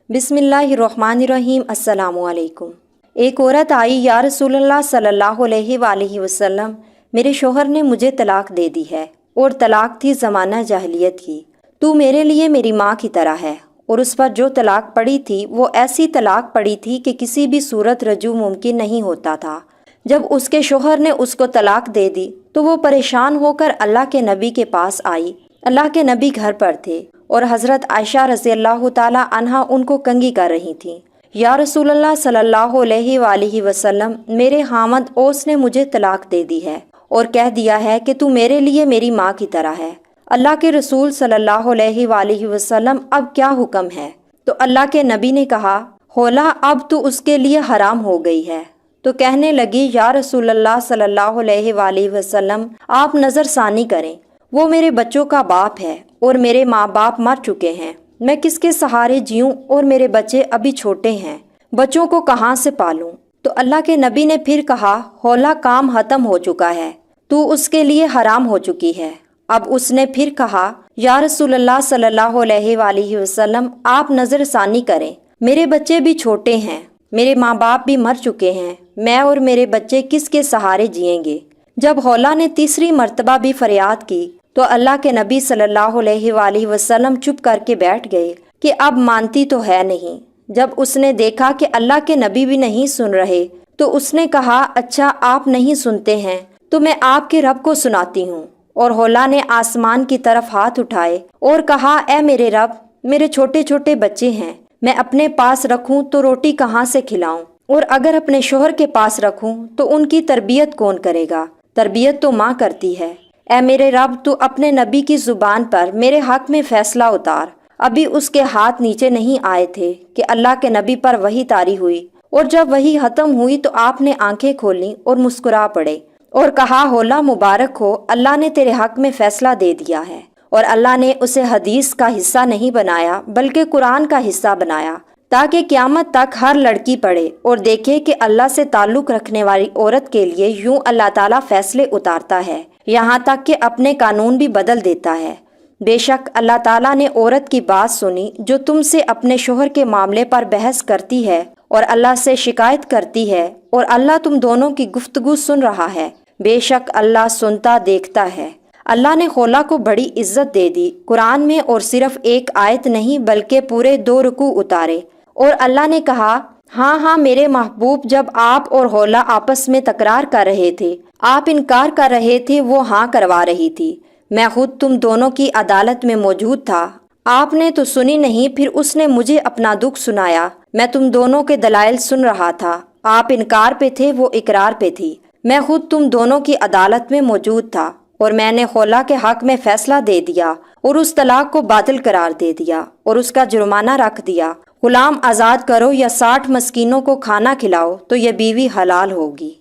बिस्मिल्लाहिर्रहमानिर्रहीम। अस्सलामुअलैकुम। एक औरत आई, या रसूलल्लाह सल्लल्लाहु अलैहि वसल्लम, मेरे शोहर ने मुझे तलाक दे दी है और तलाक थी ज़माना जाहिलियत की। तू मेरे लिए मेरी माँ की तरह है। और उस पर जो तलाक पड़ी थी वो ऐसी तलाक पड़ी थी कि किसी भी सूरत रजू मुमकिन नहीं होता था। जब उसके शोहर ने उसको तलाक दे दी तो वो परेशान होकर अल्लाह के नबी के पास आई। अल्लाह के नबी घर पर थे और हज़रत आयशा रज़ियल्लाहु ताला अन्हा उनको कंघी कर रही थीं। या रसूलल्लाह सल्लल्लाहु अलैहि वसल्लम, मेरे हामद ओस ने मुझे तलाक दे दी है और कह दिया है कि तू मेरे लिए मेरी माँ की तरह है। अल्लाह के रसूल सल्लल्लाहु अलैहि वसल्लम, अब क्या हुक्म है? तो अल्लाह के नबी ने कहा, होला अब तो उसके लिए हराम हो गई है। तो कहने लगी, या रसूलल्लाह सल्लल्लाहु अलैहि वसल्लम, आप नज़र सानी करें। वो मेरे बच्चों का बाप है और मेरे माँ बाप मर चुके हैं। मैं किसके सहारे जीऊँ और मेरे बच्चे अभी छोटे हैं, बच्चों को कहाँ से पालूँ? तो अल्लाह के नबी ने फिर कहा, होला काम ख़त्म हो चुका है, तू उसके लिए हराम हो चुकी है। अब उसने फिर कहा, या रसूलल्लाह सल्लल्लाहु अलैहि वसल्लम, आप नज़र सानी करें। मेरे बच्चे भी छोटे हैं, मेरे माँ बाप भी मर चुके हैं, मैं और मेरे बच्चे किसके सहारे जिएंगे? जब हौला ने तीसरी मर्तबा भी फरियाद की तो अल्लाह के नबी सल्लल्लाहु अलैहि वसल्लम चुप करके बैठ गए कि अब मानती तो है नहीं। जब उसने देखा कि अल्लाह के नबी भी नहीं सुन रहे तो उसने कहा, अच्छा आप नहीं सुनते हैं तो मैं आपके रब को सुनाती हूँ। और हौला ने आसमान की तरफ हाथ उठाए और कहा, ए मेरे रब, मेरे छोटे छोटे बच्चे हैं, मैं अपने पास रखूं तो रोटी कहाँ से खिलाऊं, और अगर अपने शोहर के पास रखूं तो उनकी तरबियत कौन करेगा? तरबियत तो माँ करती है। ए मेरे रब, तू अपने नबी की जुबान पर मेरे हक में फैसला उतार। अभी उसके हाथ नीचे नहीं आए थे कि अल्लाह के नबी पर वही तारी हुई, और जब वही खत्म हुई तो आपने आंखें खोली और मुस्कुरा पड़े और कहा, होला मुबारक हो, अल्लाह ने तेरे हक में फैसला दे दिया है। और अल्लाह ने उसे हदीस का हिस्सा नहीं बनाया बल्कि कुरान का हिस्सा बनाया, ताकि क़यामत तक हर लड़की पढ़े और देखे कि अल्लाह से ताल्लुक़ रखने वाली औरत के लिए यूं अल्लाह ताला फैसले उतारता है, यहाँ तक कि अपने कानून भी बदल देता है। बेशक अल्लाह ताला ने औरत की बात सुनी जो तुमसे अपने शोहर के मामले पर बहस करती है और अल्लाह से शिकायत करती है, और अल्लाह तुम दोनों की गुफ्तगू सुन रहा है। बेशक अल्लाह सुनता देखता है। अल्लाह ने खौला को बड़ी इज्जत दे दी कुरान में, और सिर्फ एक आयत नहीं बल्कि पूरे 2 रुकू उतारे। और अल्लाह ने कहा, हाँ हाँ मेरे महबूब, जब आप और हौला आपस में तकरार कर रहे थे, आप इनकार कर रहे थे, वो हाँ करवा रही थी। मैं खुद तुम दोनों की अदालत में मौजूद था, आपने तो सुनी नहीं। फिर उसने मुझे अपना दुख सुनाया, मैं तुम दोनों के दलाइल सुन रहा था। आप इनकार पे थे, वो इकरार पे थी। मैं खुद तुम दोनों की अदालत में मौजूद था और मैंने खौला के हक में फैसला दे दिया और उस तलाक को बातिल करार दे दिया और उसका जुर्माना रख दिया। गुलाम आज़ाद करो या 60 मस्कीनों को खाना खिलाओ तो यह बीवी हलाल होगी।